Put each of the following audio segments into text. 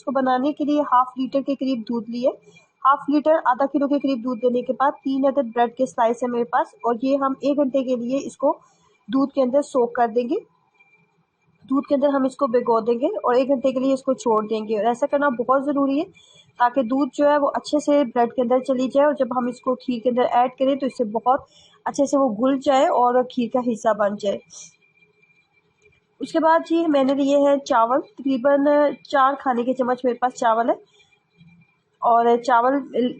इसको बनाने के लिए हाफ लीटर के करीब दूध लिए। हाफ लीटर आधा किलो के करीब दूध लेने के बाद 3 अदद ब्रेड के स्लाइस है मेरे पास, और ये हम 1 घंटे के लिए इसको दूध के अंदर सोक कर देंगे। दूध के अंदर हम इसको भिगो देंगे और 1 घंटे के लिए इसको छोड़ देंगे। और ऐसा करना बहुत ज़रूरी है ताकि दूध जो है वो अच्छे से ब्रेड के अंदर चली जाए, और जब हम इसको खीर के अंदर ऐड करें तो इससे बहुत अच्छे से वो घुल जाए और खीर का हिस्सा बन जाए। उसके बाद जी मैंने लिए हैं चावल, तकरीबन 4 खाने के चम्मच मेरे पास चावल है। और चावल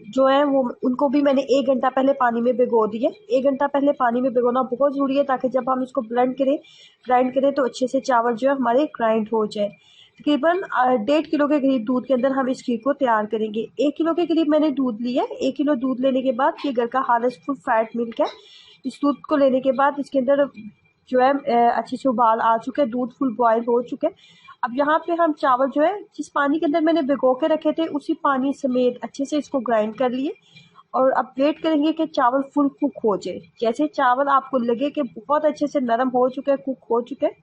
जो है वो उनको भी मैंने 1 घंटा पहले पानी में भिगो दिए। 1 घंटा पहले पानी में भिगोना बहुत ज़रूरी है ताकि जब हम इसको ग्राइंड करें तो अच्छे से चावल जो है हमारे ग्राइंड हो जाए। तकरीबन 1.5 किलो के करीब दूध के अंदर हम इस खीर को तैयार करेंगे। 1 किलो के करीब मैंने दूध लिया। 1 किलो दूध लेने के बाद ये घर का हालिस फुल फैट मिल्क है। इस दूध को लेने के बाद इसके अंदर जो है अच्छे से उबाल आ चुके हैं, दूध फुल बॉयल हो चुके हैं। अब यहाँ पे हम चावल जो है जिस पानी के अंदर मैंने भिगो के रखे थे उसी पानी समेत अच्छे से इसको ग्राइंड कर लिए। और अब वेट करेंगे कि चावल फुल कुक हो जाए। जैसे चावल आपको लगे कि बहुत अच्छे से नरम हो चुके हैं, कुक हो चुके हैं,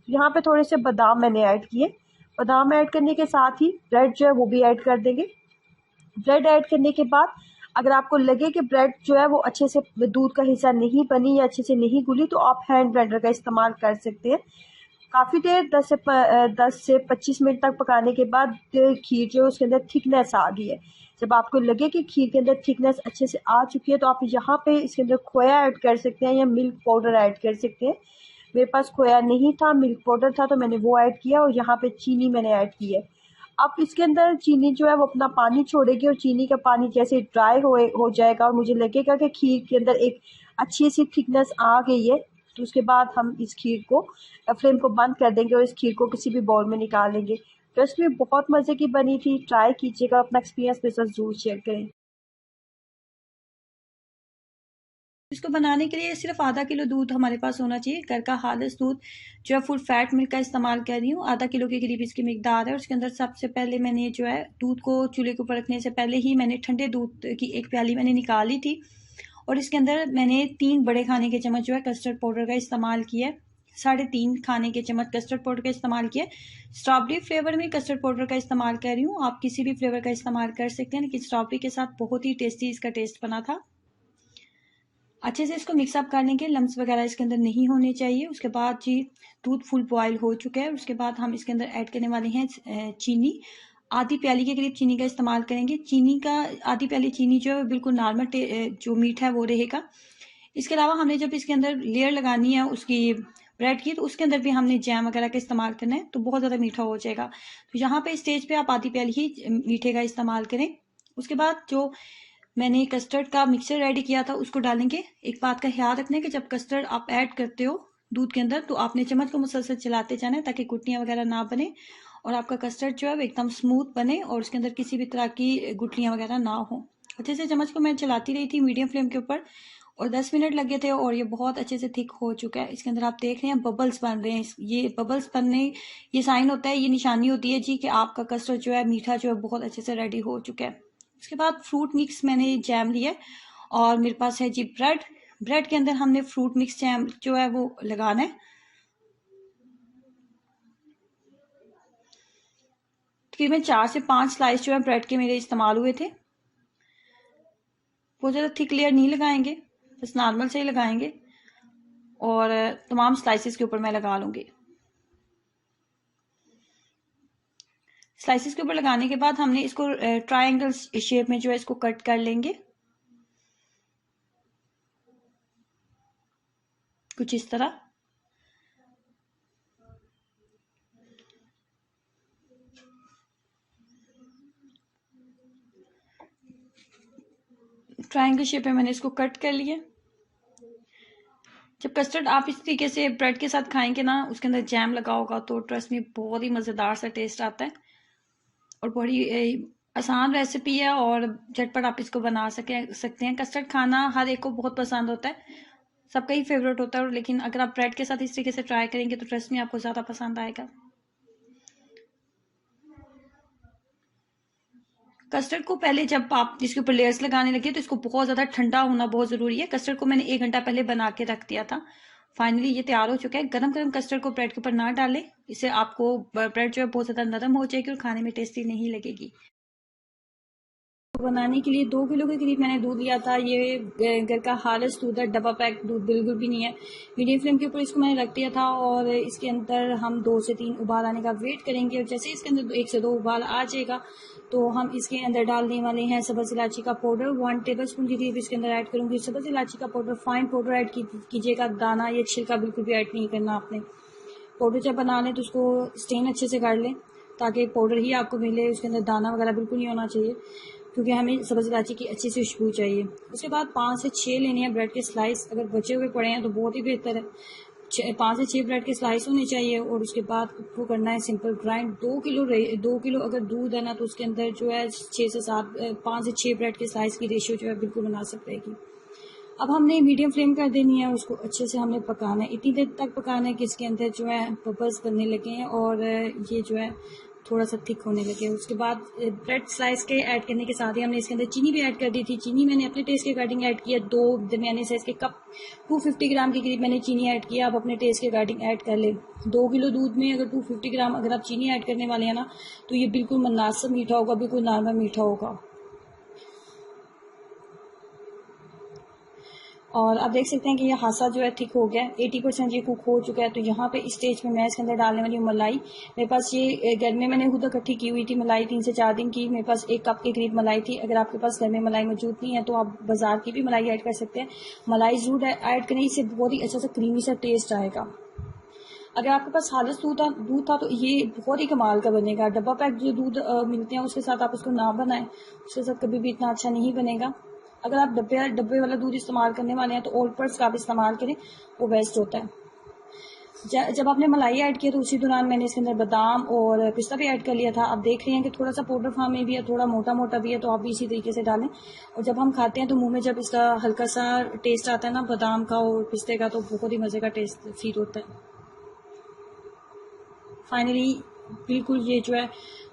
यहाँ पे थोड़े से बादाम मैंने ऐड किए। बादाम ऐड करने के साथ ही ब्रेड जो है वो भी ऐड कर देंगे। ब्रेड ऐड करने के बाद अगर आपको लगे कि ब्रेड जो है वो अच्छे से दूध का हिस्सा नहीं बनी या अच्छे से नहीं घुली तो आप हैंड ब्लेंडर का इस्तेमाल कर सकते हैं। काफ़ी देर 10 से 25 मिनट तक पकाने के बाद खीर जो है उसके अंदर थिकनेस आ गई है। जब आपको लगे कि खीर के अंदर थिकनेस अच्छे से आ चुकी है तो आप यहाँ पे इसके अंदर खोया ऐड कर सकते हैं या मिल्क पाउडर ऐड कर सकते हैं। मेरे पास खोया नहीं था, मिल्क पाउडर था, तो मैंने वो ऐड किया। और यहाँ पे चीनी मैंने ऐड की है। अब इसके अंदर चीनी जो है वो अपना पानी छोड़ेगी, और चीनी का पानी जैसे ड्राई हो जाएगा और मुझे लगेगा कि खीर के अंदर एक अच्छी सी थिकनेस आ गई है, तो उसके बाद हम इस खीर को फ्लेम को बंद कर देंगे और इस खीर को किसी भी बाउल में निकाल लेंगे। टेस्ट में बहुत मज़े की बनी थी, ट्राई कीजिएगा, अपना एक्सपीरियंस मेरे साथ ज़रूर शेयर करें। इसको बनाने के लिए सिर्फ आधा किलो दूध हमारे पास होना चाहिए। घर का खालिस दूध जो है फुल फैट मिल्क का इस्तेमाल कर रही हूँ। आधा किलो के करीब इसकी मिकदार है। और उसके अंदर सबसे पहले मैंने जो है दूध को चूल्हे के ऊपर रखने से पहले ही मैंने ठंडे दूध की 1 प्याली मैंने निकाली थी। और इसके अंदर मैंने 3 बड़े खाने के चम्मच जो है कस्टर्ड पाउडर का इस्तेमाल किया। 3.5 खाने के चम्मच कस्टर्ड पाउडर का इस्तेमाल किया। स्ट्रॉबेरी फ्लेवर में कस्टर्ड पाउडर का इस्तेमाल कर रही हूँ। आप किसी भी फ्लेवर का इस्तेमाल कर सकते हैं, लेकिन स्ट्रॉबेरी के साथ बहुत ही टेस्टी इसका टेस्ट बना था। अच्छे से इसको मिक्सअप कर लेंगे, लम्स वगैरह इसके अंदर नहीं होने चाहिए। उसके बाद जी दूध फुल बॉयल हो चुका है। उसके बाद हम इसके अंदर ऐड करने वाले हैं चीनी। आधी प्याली के करीब चीनी का इस्तेमाल करेंगे। चीनी का आधी प्याली चीनी जो है बिल्कुल नॉर्मल जो मीठा है वो रहेगा। इसके अलावा हमने जब इसके अंदर लेयर लगानी है उसकी ब्रेड की, तो उसके अंदर भी हमने जैम वगैरह का इस्तेमाल करना है, तो बहुत ज़्यादा मीठा हो जाएगा। तो यहाँ पे स्टेज पे आप आधी प्याली ही मीठे का इस्तेमाल करें। उसके बाद जो मैंने कस्टर्ड का मिक्सचर रेडी किया था उसको डालेंगे। एक बात का ख्याल रखना है कि जब कस्टर्ड आप ऐड करते हो दूध के अंदर तो आपने चम्मच को मुसलसल चलाते जाना है ताकि गुठलियाँ वगैरह ना बने और आपका कस्टर्ड जो है वो एकदम स्मूथ बने और उसके अंदर किसी भी तरह की गुठलियाँ वगैरह ना हो। अच्छे से चम्मच को मैं चलाती रही थी मीडियम फ्लेम के ऊपर, और 10 मिनट लगे थे और ये बहुत अच्छे से थिक हो चुका है। इसके अंदर आप देख रहे हैं बबल्स बन रहे हैं। ये बबल्स बनने ये साइन होता है, ये निशानी होती है जी कि आपका कस्टर्ड जो है मीठा जो है बहुत अच्छे से रेडी हो चुका है। उसके बाद फ्रूट मिक्स मैंने जैम लिया और मेरे पास है जी ब्रेड के अंदर हमने फ्रूट मिक्स जैम जो है वो लगाना है। तकरीबन 4 से 5 स्लाइस जो है ब्रेड के मेरे इस्तेमाल हुए थे। बहुत ज़्यादा थिक लेयर नहीं लगाएंगे, बस नॉर्मल से ही लगाएंगे और तमाम स्लाइसेस के ऊपर मैं लगा लूँगी। स्लाइसेस के ऊपर लगाने के बाद हमने इसको ट्रायंगल शेप में जो है इसको कट कर लेंगे, कुछ इस तरह। ट्रायंगल शेप में मैंने इसको कट कर लिया। जब कस्टर्ड आप इस तरीके से ब्रेड के साथ खाएंगे ना, उसके अंदर जैम लगा होगा तो ट्रस्ट में बहुत ही मज़ेदार सा टेस्ट आता है और बड़ी आसान रेसिपी है और झटपट आप इसको बना सकते हैं। कस्टर्ड खाना हर एक को बहुत पसंद होता है, सबका ही फेवरेट होता है, लेकिन अगर आप ब्रेड के साथ इस तरीके से ट्राई करेंगे तो ट्रस्ट में आपको ज़्यादा पसंद आएगा। कस्टर्ड को पहले जब आप इसके ऊपर लेयर्स लगाने लगे तो इसको बहुत ज़्यादा ठंडा होना बहुत ज़रूरी है। कस्टर्ड को मैंने 1 घंटा पहले बना के रख दिया था, फाइनली ये तैयार हो चुका है। गरम गरम कस्टर्ड को ब्रेड के ऊपर ना डालें, इससे आपको ब्रेड जो है बहुत ज़्यादा नरम हो जाएगी और खाने में टेस्टी नहीं लगेगी। बनाने के लिए 2 किलो के करीब मैंने दूध लिया था। ये घर का खालिस दूध है, डब्बा पैक दूध बिल्कुल भी नहीं है। मीडियम फ्लेम के ऊपर इसको मैंने रख दिया था और इसके अंदर हम 2 से 3 उबाल आने का वेट करेंगे और जैसे इसके अंदर 1 से 2 उबाल आ जाएगा तो हम इसके अंदर डालने वाले हैं सब्ज़ इलायची का पाउडर। 1 टेबलस्पून के करीब इसके अंदर ऐड करूँगी सब्ज़ इलायची का पाउडर। फाइन पाउडर ऐड कीजिएगा, दाना या छिलका बिल्कुल भी ऐड नहीं करना आपने। पाउडर जब बना लें तो उसको स्टेन अच्छे से कर लें ताकि पाउडर ही आपको मिले, उसके अंदर दाना वगैरह बिल्कुल नहीं होना चाहिए क्योंकि हमें सब्ज़ इलायची की अच्छी सी खुशबू चाहिए। उसके बाद 5 से 6 लेने हैं ब्रेड के स्लाइस। अगर बचे हुए पड़े हैं तो बहुत ही बेहतर है। 5 से 6 ब्रेड के स्लाइस होने चाहिए और उसके बाद उसको करना है सिंपल ग्राइंड। 2 किलो अगर दूध है ना तो उसके अंदर जो है 5 से 6 ब्रेड के स्लाइस की रेशियो जो है बिल्कुल मुनासिब रहेगी। अब हमने मीडियम फ्लेम कर देनी है, उसको अच्छे से हमने पकाना है। इतनी देर तक पकाना है कि इसके अंदर जो है बबल्स बनने लगे हैं और ये जो है थोड़ा सा थिक होने लगे। उसके बाद ब्रेड स्लाइस के ऐड करने के साथ ही हमने इसके अंदर चीनी भी ऐड कर दी थी। चीनी मैंने अपने टेस्ट के अकॉर्डिंग ऐड किया। 2 दरमियाने साइज के कप 250 ग्राम के करीब मैंने चीनी ऐड किया। आप अपने टेस्ट के अकॉर्डिंग ऐड कर ले। 2 किलो दूध में अगर 250 ग्राम अगर आप चीनी ऐड करने वाले हैं ना तो ये बिल्कुल मुनासिब मीठा होगा, बिल्कुल नॉर्मल मीठा होगा। और आप देख सकते हैं कि ये हासा जो है थिक हो गया है, 80% ये कुक हो चुका है। तो यहाँ पे इस स्टेज में मैं इसके अंदर डालने वाली हूँ मलाई। मेरे पास ये घर में मैंने खुद इकट्ठी की हुई थी मलाई, 3 से 4 दिन की। मेरे पास 1 कप के करीब मलाई थी। अगर आपके पास घर में मलाई मौजूद नहीं है तो आप बाजार की भी मलाई ऐड कर सकते हैं। मलाई जरूर ऐड करें, इससे बहुत ही अच्छा सा क्रीमी सा टेस्ट आएगा। अगर आपके पास खालिस दूध था तो ये बहुत ही कमाल का बनेगा। डब्बा पैक जो दूध मिलते हैं उसके साथ आप उसको ना बनाएं, उसके साथ कभी भी इतना अच्छा नहीं बनेगा। अगर आप डब्बे वाला दूध इस्तेमाल करने वाले हैं तो ओल्ड पर्स का आप इस्तेमाल करें, वो बेस्ट होता है। जब आपने मलाई ऐड किया तो उसी दौरान मैंने इसके अंदर बादाम और पिस्ता भी ऐड कर लिया था। आप देख रहे हैं कि थोड़ा सा पाउडर फॉर्म में भी है, थोड़ा मोटा मोटा भी है, तो आप भी इसी तरीके से डालें। और जब हम खाते हैं तो मुंह में जब इसका हल्का सा टेस्ट आता है ना बादाम का और पिस्ते का तो बहुत ही मज़े का टेस्ट फील होता है। फाइनली बिल्कुल ये जो है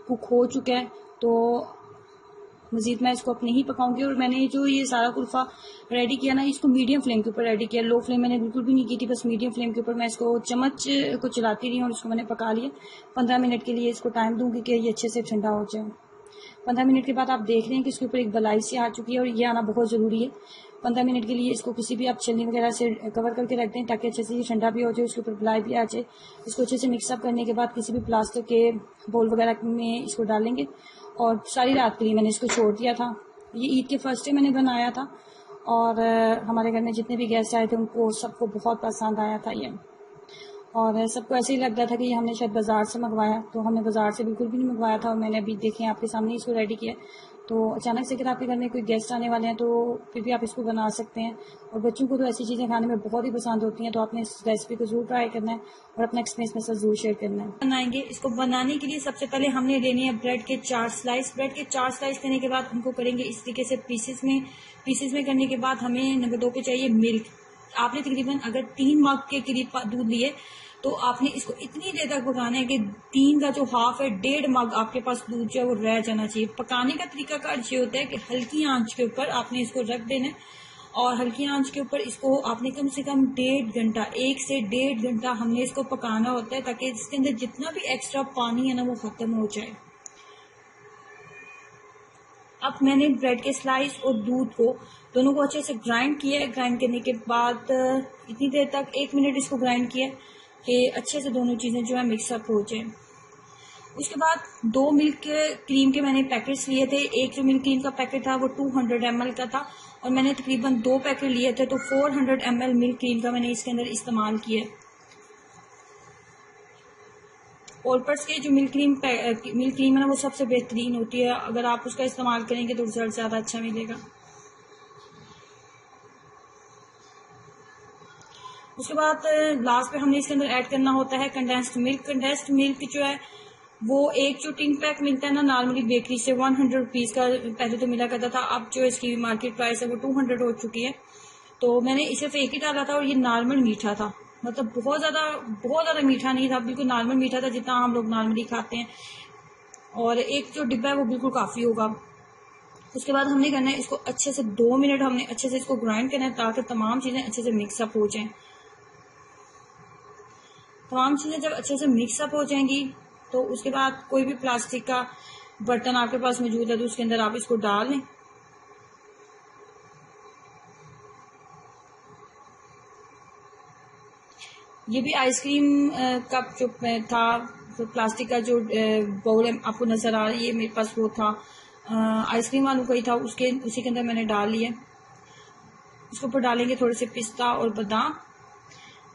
कुक हो चुका है तो मज़ीद मैं इसको अपने ही पकाऊंगी। और मैंने जो ये सारा कुल्फ़ा रेडी किया ना इसको मीडियम फ्लेम के ऊपर रेडी किया। लो फ्लेम मैंने बिल्कुल भी नहीं की थी, बस मीडियम फ्लेम के ऊपर मैं इसको चम्मच को चलाती रही और इसको मैंने पका लिया। 15 मिनट के लिए इसको टाइम दूंगी कि ये अच्छे से ठंडा हो जाए। 15 मिनट के बाद आप देख रहे हैं कि इसके ऊपर एक बलाई सी आ चुकी है और ये आना बहुत ज़रूरी है। 15 मिनट के लिए इसको किसी भी आप छलनी वगैरह से कवर करके रख दें ताकि अच्छे से ये ठंडा भी हो जाए, उसके ऊपर बलाई भी आ जाए। इसको अच्छे से मिक्सअप करने के बाद किसी भी प्लास्टिक के बोल वगैरह में इसको डालेंगे और सारी रात के लिए मैंने इसको छोड़ दिया था। ये ईद के फर्स्ट डे मैंने बनाया था और हमारे घर में जितने भी गेस्ट आए थे उनको सबको बहुत पसंद आया था ये। और सबको ऐसे ही लग रहा था कि ये हमने शायद बाज़ार से मंगवाया, तो हमने बाज़ार से बिल्कुल भी नहीं मंगवाया था। और मैंने अभी देखें आपके सामने इसको रेडी किया। तो अचानक से अगर आपके घर में कोई गेस्ट आने वाले हैं तो फिर भी आप इसको बना सकते हैं। और बच्चों को तो ऐसी चीज़ें खाने में बहुत ही पसंद होती हैं, तो आपने इस रेसिपी को ज़रूर ट्राई करना है और अपना एक्सपीरियंस मेरे साथ ज़रूर शेयर करना है। बनाएंगे इसको बनाने के लिए सबसे पहले हमने लेनी है ब्रेड के 4 स्लाइस। ब्रेड के 4 स्लाइस करने के बाद उनको करेंगे इस तरीके से पीसेस में करने के बाद हमें नंबर 2 पे चाहिए मिल्क। आपने तकरीबन अगर 3 मग के करीब दूध लिए तो आपने इसको इतनी देर तक पकाना है कि 3 का जो हाफ है 1.5 मग आपके पास दूध जो है वो रह जाना चाहिए। पकाने का तरीका कार ये होता है कि हल्की आंच के ऊपर आपने इसको रख देना है और हल्की आंच के ऊपर इसको आपने कम से कम 1.5 घंटा 1 से 1.5 घंटा हमने इसको पकाना होता है ताकि इसके अंदर जितना भी एक्स्ट्रा पानी है ना वो खत्म हो जाए। अब मैंने ब्रेड के स्लाइस और दूध को दोनों को अच्छे से ग्राइंड किया है। ग्राइंड करने के बाद इतनी देर तक 1 मिनट इसको ग्राइंड किया कि अच्छे से दोनों चीज़ें जो है मिक्सअप हो जाए। उसके बाद 2 मिल्क क्रीम के मैंने पैकेट्स लिए थे। एक जो मिल्क क्रीम का पैकेट था वो 200 ml का था और मैंने तकरीबन 2 पैकेट लिए थे, तो 400 ml मिल्क क्रीम का मैंने इसके अंदर इस्तेमाल किया। ओलपर्स के जो मिल्क क्रीम है ना वो सबसे बेहतरीन होती है। अगर आप उसका इस्तेमाल करेंगे तो रिजल्ट ज़्यादा अच्छा मिलेगा। उसके बाद लास्ट पे हमने इसके अंदर ऐड करना होता है कंडेंस्ड मिल्क। कंडेंस्ड मिल्क जो है वो एक जो टिन पैक मिलता है ना नॉर्मली बेकरी से 100 रुपीज़ का पहले तो मिला करता था, अब जो इसकी मार्केट प्राइस है वो 200 हो चुकी है। तो मैंने इसे फेंक ही डाला था और ये नॉर्मल मीठा था, मतलब बहुत ज़्यादा मीठा नहीं था, बिल्कुल नॉर्मल मीठा था जितना हम लोग नॉर्मली खाते हैं। और एक जो डिब्बा है वो बिल्कुल काफ़ी होगा। उसके बाद हमने करना है इसको अच्छे से 2 मिनट हमने अच्छे से इसको ग्राइंड करना है ताकि तमाम चीज़ें अच्छे से मिक्सअप हो जाएं। तमाम चीज़ें जब अच्छे से मिक्सअप हो जाएंगी तो उसके बाद कोई भी प्लास्टिक का बर्तन आपके पास मौजूद है तो उसके अंदर आप इसको डाल लें। ये भी आइसक्रीम कप जो था, तो प्लास्टिक का जो बाउल आपको नज़र आ रहा है, ये मेरे पास वो था आइसक्रीम वालों का ही था, उसी के अंदर मैंने डाल लिया। उसके ऊपर डालेंगे थोड़े से पिस्ता और बादाम।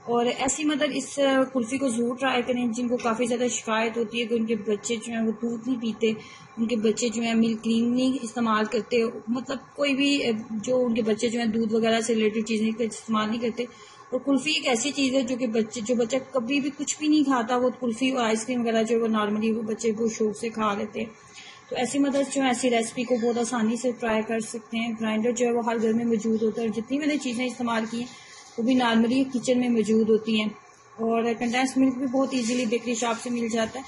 और ऐसी मतलब इस कुल्फ़ी को ज़रूर ट्राई करें जिनको काफ़ी ज़्यादा शिकायत होती है कि उनके बच्चे जो हैं वो दूध नहीं पीते, उनके बच्चे जो हैं मिल्क क्रीम नहीं इस्तेमाल करते, मतलब कोई भी जो उनके बच्चे जो हैं दूध वगैरह से रिलेटेड चीज़ें इस्तेमाल नहीं करते। और कुल्फ़ी एक ऐसी चीज़ है जो कि बच्चा कभी भी कुछ भी नहीं खाता, वो कुल्फ़ी और आइसक्रीम वगैरह जो वो नॉर्मली वो बच्चे बहुत शौक से खा लेते हैं। तो ऐसी मदद जो है ऐसी रेसिपी को बहुत आसानी से ट्राई कर सकते हैं। ग्राइंडर जो है वो हर घर में मौजूद होता है और जितनी मैंने चीज़ें इस्तेमाल की हैं वो भी नॉर्मली किचन में मौजूद होती हैं। और कंडेंस मिल्क भी बहुत इजीली बेकरी शॉप से मिल जाता है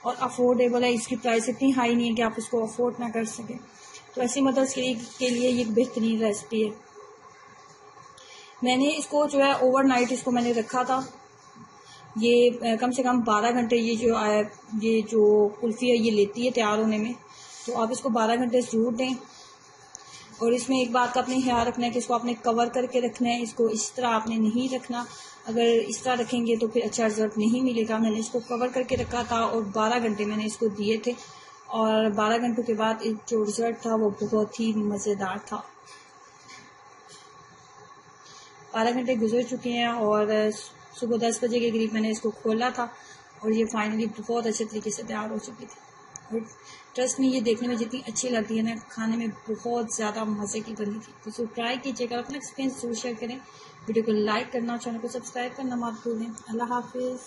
और अफोर्डेबल है, इसकी प्राइस इतनी हाई नहीं है कि आप इसको अफोर्ड ना कर सकें। तो ऐसी मदद के लिए ये एक बेहतरीन रेसिपी है। मैंने इसको जो है ओवरनाइट इसको मैंने रखा था, ये कम से कम 12 घंटे ये जो कुल्फ़ी है ये लेती है तैयार होने में, तो आप इसको 12 घंटे ज़रूर दें। और इसमें एक बात का आपने ख्याल रखना है कि इसको आपने कवर करके रखना है, इसको इस तरह आपने नहीं रखना। अगर इस तरह रखेंगे तो फिर अच्छा रिजल्ट नहीं मिलेगा। मैंने इसको कवर करके रखा था और 12 घंटे मैंने इसको दिए थे और 12 घंटों के बाद जो रिजल्ट था वो बहुत ही मज़ेदार था। 12 घंटे गुजर चुके हैं और सुबह 10 बजे के करीब मैंने इसको खोला था और ये फाइनली बहुत अच्छे तरीके से तैयार हो चुकी थी। और ट्रस्ट में ये देखने में जितनी अच्छी लगती है ना, खाने में बहुत ज़्यादा मज़े की बनी थी। तो इसको ट्राई कीजिएगा, अपना एक्सपीरियंस जरूर शेयर करें, वीडियो को लाइक करना, चैनल को सब्सक्राइब करना मत भूलें। अल्लाह हाफिज़।